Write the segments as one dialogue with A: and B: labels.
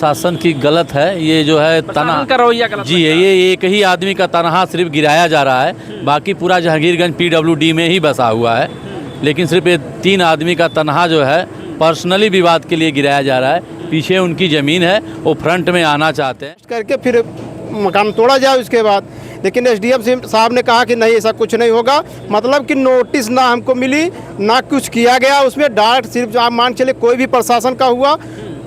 A: शासन की गलत है ये जो है तना
B: का रवैया गलत
A: जी है। ये एक ही आदमी का तनहा सिर्फ गिराया जा रहा है, बाकी पूरा जहांगीरगंज PWD में ही बसा हुआ है। लेकिन सिर्फ ये 3 आदमी का तनहा जो है पर्सनली विवाद के लिए गिराया जा रहा है। पीछे उनकी ज़मीन है, वो फ्रंट में आना चाहते हैं
C: करके फिर मकान तोड़ा जाए उसके बाद। लेकिन SDM साहब ने कहा कि नहीं, ऐसा कुछ नहीं होगा। मतलब कि नोटिस ना हमको मिली, ना कुछ किया गया उसमें। डायरेक्ट सिर्फ आप मान चले कोई भी प्रशासन का हुआ,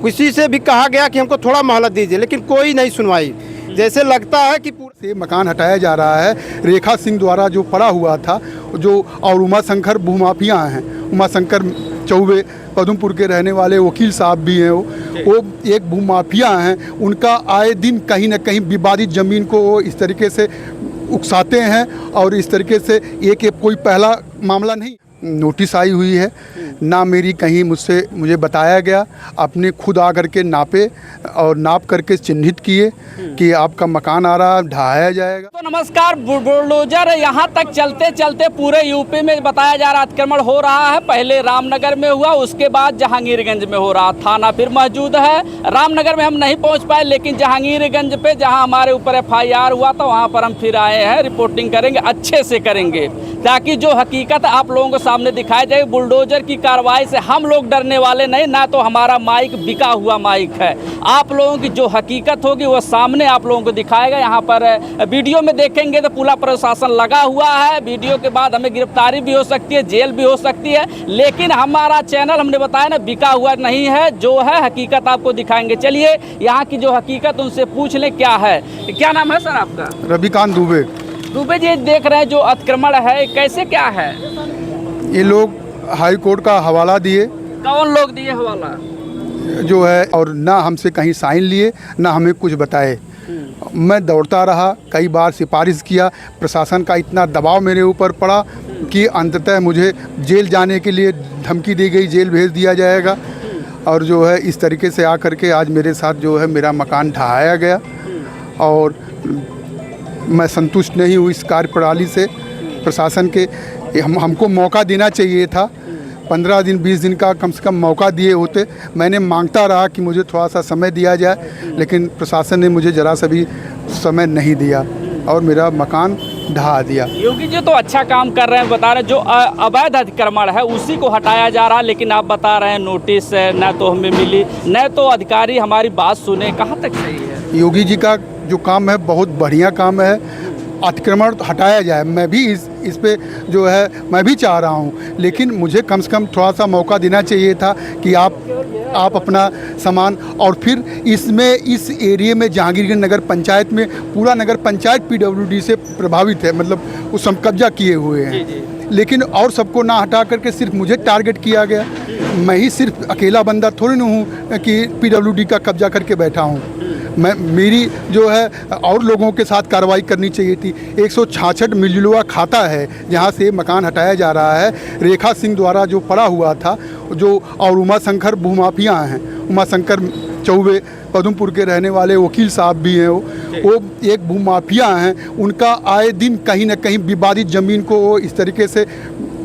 C: किसी से भी कहा गया कि हमको थोड़ा मोहलत दीजिए, लेकिन कोई नहीं सुनवाई। जैसे लगता है कि
D: से मकान हटाया जा रहा है। रेखा सिंह द्वारा जो पड़ा हुआ था जो, और उमाशंकर भूमाफिया हैं, उमाशंकर चौबे पदमपुर के रहने वाले वकील साहब भी हैं। वो एक भूमाफिया हैं। उनका आए दिन कहीं ना कहीं विवादित ज़मीन को वो इस तरीके से उकसाते हैं, और इस तरीके से एक कोई पहला मामला नहीं। नोटिस आई हुई है, ना मेरी कहीं मुझे बताया गया। आपने खुद आकर के नापे और नाप करके चिन्हित किए कि आपका मकान आ रहा है, ढहाया जाएगा।
B: तो नमस्कार। बुलडोजर यहाँ तक चलते चलते पूरे यूपी में बताया जा रहा अतिक्रमण हो रहा है। पहले रामनगर में हुआ, उसके बाद जहांगीरगंज में हो रहा। थाना फिर मौजूद है। रामनगर में हम नहीं पहुँच पाए, लेकिन जहांगीरगंज पे जहाँ हमारे ऊपर FIR हुआ था वहाँ पर हम फिर आए हैं। रिपोर्टिंग करेंगे, अच्छे से करेंगे, ताकि जो हकीकत आप लोगों को सामने दिखाई जाए। बुलडोजर की कार्रवाई से हम लोग डरने वाले नहीं, ना तो हमारा माइक बिका हुआ माइक है। आप लोगों की जो हकीकत होगी वो सामने आप लोगों को दिखाएगा। यहाँ पर वीडियो में देखेंगे तो पूरा प्रशासन लगा हुआ है। वीडियो के बाद हमें गिरफ्तारी भी हो सकती है, जेल भी हो सकती है, लेकिन हमारा चैनल हमने बताया ना बिका हुआ नहीं है। जो है हकीकत आपको दिखाएंगे। चलिए यहाँ की जो हकीकत उनसे पूछ लें क्या है। क्या नाम है सर आपका?
D: रविकांत दुबे।
B: दुबे जी, देख रहे हैं जो अतिक्रमण है, कैसे क्या है?
D: ये लोग हाई कोर्ट का हवाला दिए।
B: कौन लोग दिए हवाला?
D: जो है, और ना हमसे कहीं साइन लिए, ना हमें कुछ बताए। मैं दौड़ता रहा, कई बार सिफारिश किया। प्रशासन का इतना दबाव मेरे ऊपर पड़ा कि अंततः मुझे जेल जाने के लिए धमकी दी गई, जेल भेज दिया जाएगा। और जो है इस तरीके से आकर के आज मेरे साथ जो है मेरा मकान ढहाया गया, और मैं संतुष्ट नहीं हूँ इस कार्यप्रणाली से। प्रशासन के हमको मौका देना चाहिए था। 15 दिन 20 दिन का कम से कम मौका दिए होते। मैंने मांगता रहा कि मुझे थोड़ा सा समय दिया जाए, लेकिन प्रशासन ने मुझे ज़रा सा भी समय नहीं दिया और मेरा मकान ढहा दिया।
B: योगी जी तो अच्छा काम कर रहे हैं, बता रहे हैं जो अवैध अतिक्रमण है उसी को हटाया जा रहा है, लेकिन आप बता रहे हैं नोटिस न तो हमें मिली, न तो अधिकारी हमारी बात सुने। कहाँ तक सही है?
D: योगी जी का जो काम है बहुत बढ़िया काम है। अतिक्रमण हटाया जाए, मैं भी इस पे जो है मैं भी चाह रहा हूँ, लेकिन मुझे कम से कम थोड़ा सा मौका देना चाहिए था कि आप अपना सामान। और फिर इसमें इस एरिया में जहांगीरगंज नगर पंचायत में पूरा नगर पंचायत PWD से प्रभावित है, मतलब वो सब कब्जा किए हुए हैं। लेकिन और सबको ना हटा करके सिर्फ मुझे टारगेट किया गया। मैं ही सिर्फ अकेला बंदा थोड़ी ना हूँ कि PWD का कब्जा करके बैठा हूँ। मेरी जो है और लोगों के साथ कार्रवाई करनी चाहिए थी। 166 मिलजुआ खाता है जहाँ से मकान हटाया जा रहा है। रेखा सिंह द्वारा जो पड़ा हुआ था जो, और उमाशंकर भूमाफिया हैं, उमाशंकर चौबे पदमपुर के रहने वाले वकील साहब भी हैं। वो एक भूमाफिया हैं। उनका आए दिन कहीं ना कहीं विवादित ज़मीन को वो इस तरीके से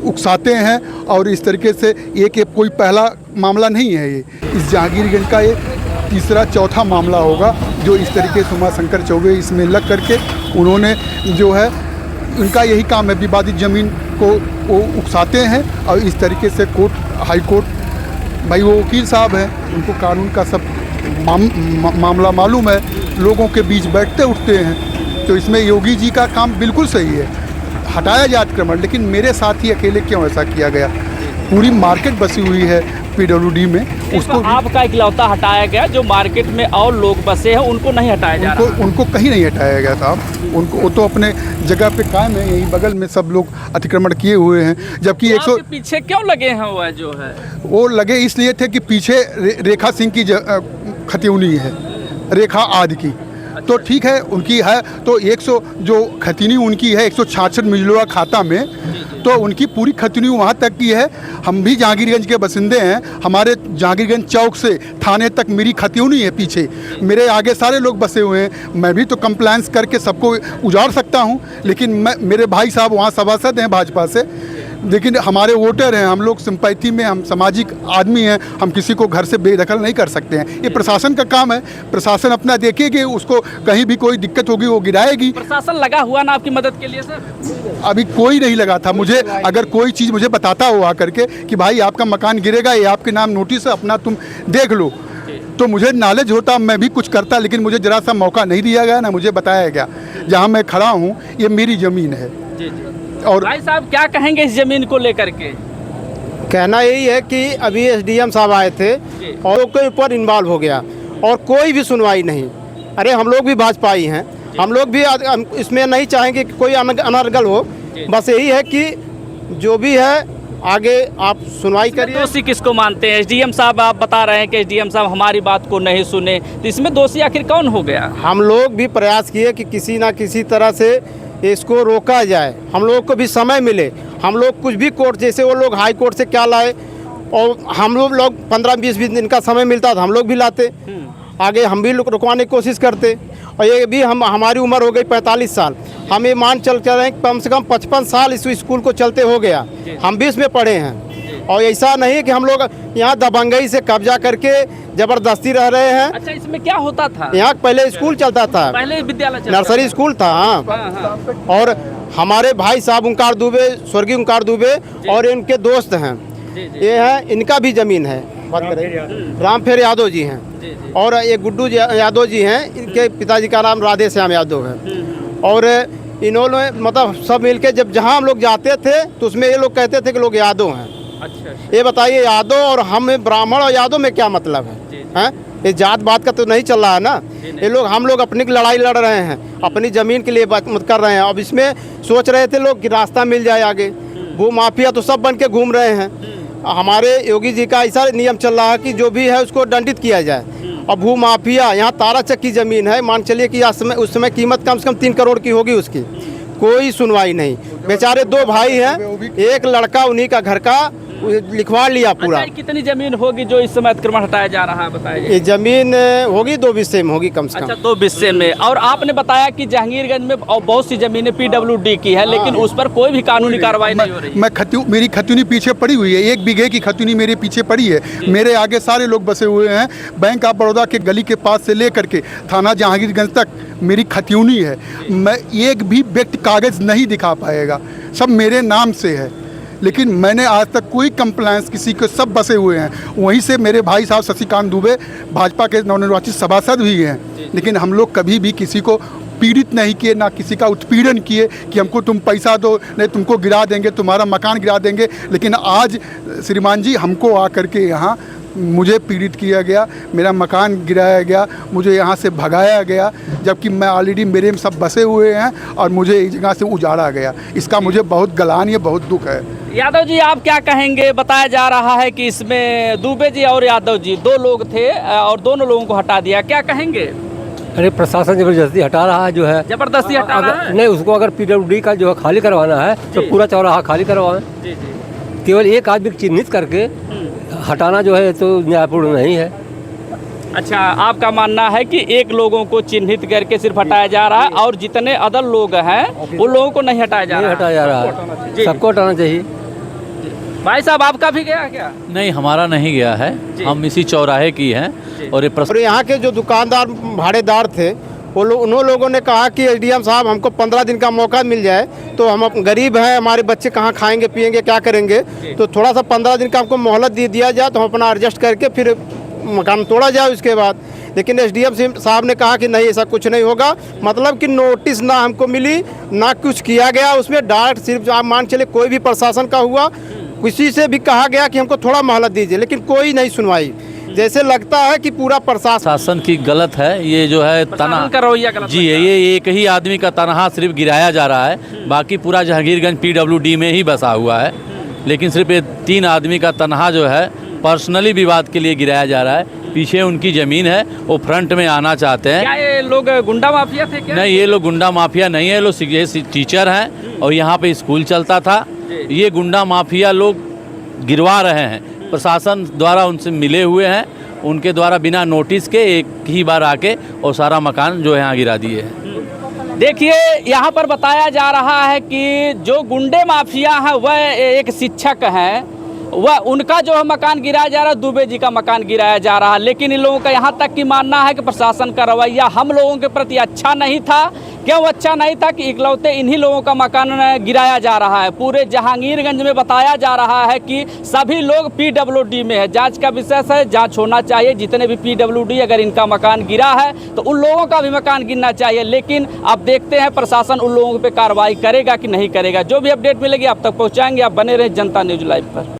D: उकसाते हैं, और इस तरीके से एक कोई पहला मामला नहीं है। ये इस जहांगीरगंज का ये तीसरा चौथा मामला होगा जो इस तरीके से उमाशंकर चौबे इसमें लग करके उन्होंने जो है, उनका यही काम है, विवादित ज़मीन को वो उकसाते हैं। और इस तरीके से कोर्ट, हाई कोर्ट, भाई वो वकील साहब हैं, उनको कानून का सब मामला मालूम है, लोगों के बीच बैठते उठते हैं। तो इसमें योगी जी का काम बिल्कुल सही है, हटाया जाए अतिक्रमण। लेकिन मेरे साथ ही अकेले क्यों ऐसा किया गया? पूरी मार्केट बसी हुई है PWD में, उसको
B: आपका इकलौता हटाया गया। जो मार्केट में और लोग बसे हैं उनको नहीं हटाया जा रहा।
D: उनको कहीं नहीं हटाया गया साहब। उनको वो तो अपने जगह पे कायम है, यही बगल में सब लोग अतिक्रमण किए हुए हैं। जबकि 100
B: पीछे क्यों लगे हैं? वो जो है
D: वो लगे इसलिए थे कि पीछे रेखा सिंह की खतिौनी है, रेखा आदि की। तो ठीक है, उनकी है तो 100 जो खतिनी उनकी है 166 मिलजुआ खाता में, तो उनकी पूरी खतिनी वहाँ तक की है। हम भी जहांगीरगंज के बसिंदे हैं। हमारे जहांगीरगंज चौक से थाने तक मेरी खतिौनी है पीछे। मेरे आगे सारे लोग बसे हुए हैं। मैं भी तो कंप्लेंस करके सबको उजाड़ सकता हूँ, लेकिन मेरे भाई साहब वहाँ सभासद हैं भाजपा से, लेकिन हमारे वोटर हैं, हम लोग सिंपैथी में, हम सामाजिक आदमी हैं, हम किसी को घर से बेदखल नहीं कर सकते हैं। ये प्रशासन का काम है, प्रशासन अपना देखेगी, उसको कहीं भी कोई दिक्कत होगी वो गिराएगी।
B: प्रशासन लगा हुआ ना आपकी मदद के लिए सर?
D: अभी कोई नहीं लगा था। मुझे अगर कोई चीज़ मुझे बताता हो आकर के कि भाई आपका मकान गिरेगा, ये आपके नाम नोटिस है, अपना तुम देख लो, तो मुझे नॉलेज होता, मैं भी कुछ करता, लेकिन मुझे जरा सा मौका नहीं दिया गया, ना मुझे बताया गया। जहाँ मैं खड़ा हूँ ये मेरी ज़मीन है। और
B: भाई साहब क्या कहेंगे इस जमीन को लेकर के?
C: कहना यही है कि अभी एसडीएम साहब आए थे और उसके ऊपर इन्वॉल्व हो गया और कोई भी सुनवाई नहीं। अरे हम लोग भी भाजपाई हैं, हम लोग भी इसमें नहीं चाहेंगे कि कोई अनर्गल हो। बस यही है कि जो भी है आगे आप सुनवाई करिए।
B: दोषी किसको मानते हैं? एसडीएम साहब आप बता रहे हैं कि एसडीएम साहब हमारी बात को नहीं सुने, तो इसमें दोषी आखिर कौन हो गया?
C: हम लोग भी प्रयास किए कि किसी ना किसी तरह से इसको रोका जाए, हम लोग को भी समय मिले। हम लोग कुछ भी कोर्ट, जैसे वो लोग हाई कोर्ट से क्या लाए और हम लोग 15-20 दिन का समय मिलता था, हम लोग भी लाते, आगे हम भी रुकवाने की कोशिश करते। और ये भी हमारी उम्र हो गई 45 साल, हम ये मान चल रहे हैं कम से कम 55 साल इस स्कूल को चलते हो गया, हम भी इसमें पढ़े हैं। और ऐसा नहीं कि हम लोग यहाँ दबंगई से कब्जा करके ज़बरदस्ती रह रहे हैं।
B: अच्छा, इसमें क्या होता था?
C: यहाँ पहले स्कूल चलता था,
B: पहले विद्यालय चलता
C: नर्सरी स्कूल था। हाँ। और हमारे भाई साहब ओंकार दुबे, स्वर्गीय ओंकार दुबे और इनके दोस्त हैं, ये हैं, इनका भी ज़मीन है। बात करें रामफेर यादव जी हैं और ये गुड्डू यादव जी हैं, इनके पिताजी का नाम राधे श्याम यादव है। और इन्होंने मतलब सब मिलके जब जहाँ हम लोग जाते थे तो उसमें ये लोग कहते थे कि लोग यादव हैं।
B: अच्छा,
C: ये बताइए यादव और हम ब्राह्मण और यादव में क्या मतलब है? हैं? ये जात बात का तो नहीं चल रहा है ना। ये लोग, हम लोग अपनी लड़ाई लड़ रहे हैं, अपनी ज़मीन के लिए बात मत कर रहे हैं। अब इसमें सोच रहे थे लोग कि रास्ता मिल जाए आगे, भू माफिया तो सब बन के घूम रहे हैं। हमारे योगी जी का ऐसा नियम चल रहा है कि जो भी है उसको दंडित किया जाए। और भू माफिया, यहाँ ताराचक की ज़मीन है, मान चलिए कि उस समय कीमत कम से कम 3 करोड़ की होगी उसकी, कोई सुनवाई नहीं। बेचारे 2 भाई हैं, एक लड़का उन्हीं का घर का लिखवा लिया पूरा।
B: अच्छा, कितनी जमीन होगी जो इस समय अतिक्रमण हटाया जा रहा है बताइए?
C: ये जमीन होगी 2 बिस्से में होगी कम से कम।
B: अच्छा, 2 बिस्से में। और आपने बताया कि जहांगीरगंज में और बहुत सी जमीनें पीडब्ल्यूडी की है, लेकिन उस पर कोई भी कानूनी कार्रवाई नहीं हो रही।
D: मेरी खतूनी पीछे पड़ी हुई है, 1 बीघे की खतूनी मेरे पीछे पड़ी है। मेरे आगे सारे लोग बसे हुए हैं। बैंक ऑफ बड़ौदा के गली के पास से लेकर के थाना जहांगीरगंज तक मेरी खतूनी है। मैं एक भी व्यक्ति कागज़ नहीं दिखा पाएगा, सब मेरे नाम से है। लेकिन मैंने आज तक कोई कंप्लायंस किसी को, सब बसे हुए हैं। वहीं से मेरे भाई साहब शशिकांत दुबे भाजपा के नवनिर्वाचित सभासद भी हैं, लेकिन हम लोग कभी भी किसी को पीड़ित नहीं किए, ना किसी का उत्पीड़न किए कि हमको तुम पैसा दो, नहीं तुमको गिरा देंगे, तुम्हारा मकान गिरा देंगे। लेकिन आज श्रीमान जी हमको आकर के यहाँ मुझे पीड़ित किया गया, मेरा मकान गिराया गया, मुझे यहाँ से भगाया गया, जबकि मैं ऑलरेडी मेरे में सब बसे हुए हैं और मुझे इस जगह से उजाड़ा गया। इसका मुझे बहुत गलानी है, बहुत दुख है।
B: यादव जी आप क्या कहेंगे? बताया जा रहा है कि इसमें दुबे जी और यादव जी 2 लोग थे और दोनों लोगों को हटा दिया, क्या कहेंगे?
E: अरे प्रशासन जबरदस्ती हटा रहा है, जो है
B: जबरदस्ती हटा रहा है?
E: नहीं, उसको अगर पीडब्ल्यूडी का जो है खाली करवाना है तो पूरा चौराहा खाली करवाएं। केवल एक आदमी चिन्हित करके हटाना जो है तो न्यायपूर्ण नहीं है।
B: अच्छा, आपका मानना है कि एक लोगों को चिन्हित करके सिर्फ हटाया जा रहा है और जितने अदर लोग हैं उन लोगों को नहीं हटाया जा रहा है?
E: सबको हटाना चाहिए।
B: भाई साहब आपका भी गया क्या?
A: नहीं, हमारा नहीं गया है, हम इसी चौराहे की हैं। और
C: यहाँ के जो दुकानदार भाड़ेदार थे उन लोगों ने कहा कि एसडीएम साहब हमको 15 दिन का मौका मिल जाए, तो हम गरीब हैं, हमारे बच्चे कहाँ खाएंगे पिएंगे क्या करेंगे, तो थोड़ा सा 15 दिन का हमको मोहलत दिया जाए तो हम अपना एडजस्ट करके फिर मकान तोड़ा जाए उसके बाद। लेकिन एसडीएम साहब ने कहा कि नहीं, ऐसा कुछ नहीं होगा। मतलब कि नोटिस ना हमको मिली, ना कुछ किया गया उसमें, डायरेक्ट सिर्फ आप मान चले कोई भी प्रशासन का हुआ, किसी से भी कहा गया कि हमको थोड़ा मोहलत दीजिए, लेकिन कोई नहीं सुनवाई। जैसे लगता है कि पूरा प्रशासन
A: की गलत है, ये जो है तना
B: का रवैया गलत
A: जी है। ये एक ही आदमी का तनहा सिर्फ गिराया जा रहा है, बाकी पूरा जहांगीरगंज पीडब्ल्यूडी में ही बसा हुआ है। लेकिन सिर्फ ये 3 आदमी का तनहा जो है पर्सनली विवाद के लिए गिराया जा रहा है। पीछे उनकी ज़मीन है, वो फ्रंट में आना चाहते हैं।
B: क्या ये लोग गुंडा माफिया थे क्या?
A: नहीं, ये लोग गुंडा माफिया नहीं है, ये लोग टीचर हैं और यहाँ पे स्कूल चलता था। ये गुंडा माफिया लोग गिरवा रहे हैं, प्रशासन द्वारा उनसे मिले हुए हैं, उनके द्वारा बिना नोटिस के एक ही बार आके और सारा मकान जो है यहाँ गिरा दिए हैं।
B: देखिए यहाँ पर बताया जा रहा है कि जो गुंडे माफिया हैं वह एक शिक्षक हैं, वह उनका जो है मकान गिराया जा रहा है, दुबे जी का मकान गिराया जा रहा है। लेकिन इन लोगों का यहाँ तक की मानना है कि प्रशासन का रवैया हम लोगों के प्रति अच्छा नहीं था। क्यों अच्छा नहीं था कि इकलौते इन्हीं लोगों का मकान गिराया जा रहा है। पूरे जहांगीरगंज में बताया जा रहा है कि सभी लोग पीडब्ल्यूडी में है। जांच का विषय है, जांच होना चाहिए। जितने भी पीडब्ल्यूडी अगर इनका मकान गिरा है तो उन लोगों का भी मकान गिरना चाहिए। लेकिन अब देखते हैं प्रशासन उन लोगों पर कार्रवाई करेगा कि नहीं करेगा। जो भी अपडेट मिलेगी आप तक पहुँचाएंगे। आप बने रहे जनता न्यूज़ लाइव पर।